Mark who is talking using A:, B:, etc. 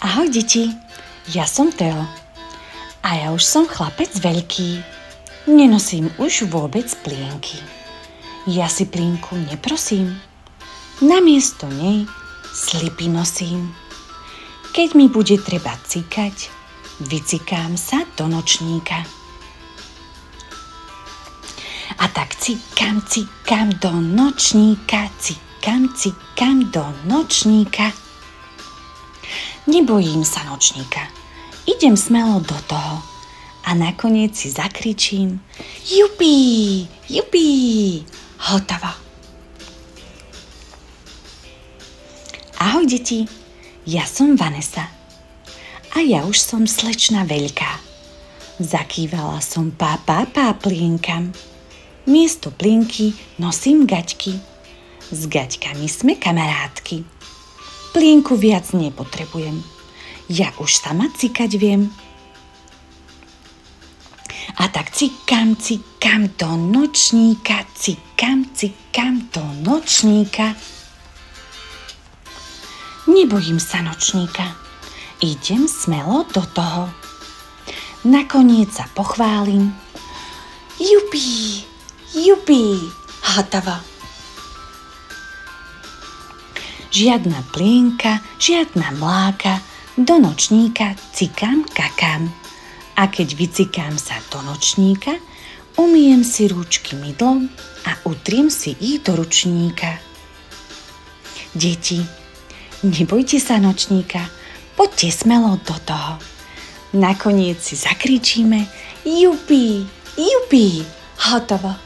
A: Ahoj deti, ja som Teo a ja už som chlapec veľký. Nenosím už vôbec plienky. Ja si plienku neprosím, namiesto nej slipy nosím. Keď mi bude treba cikať, vycikám sa do nočníka. A tak cikám do nočníka, cikám do nočníka. Nebojím sa nočníka, idem smelo do toho a nakoniec si zakričím Jupi, jupi, hotovo. Ahoj deti, ja som Vanessa a ja už som slečna veľká. Zakývala som pá plienkam. Miesto plienky nosím gaťky. S gaťkami sme kamarátky. Plienku viac nepotrebujem. Ja už sama cikať viem. A tak cikám do nočníka, cikám do nočníka. Nebojím sa nočníka. Idem smelo do toho. Nakoniec sa pochválim. Jupi, jupi, hotovo. Žiadna plienka, žiadna mláka, do nočníka cikám, kakám. A keď vycikám sa do nočníka, umyjem si rúčky mydlom a utriem si ich do ručníka. Deti, nebojte sa nočníka, poďte smelo do toho. Nakoniec si zakričíme jupi, jupi, hotovo.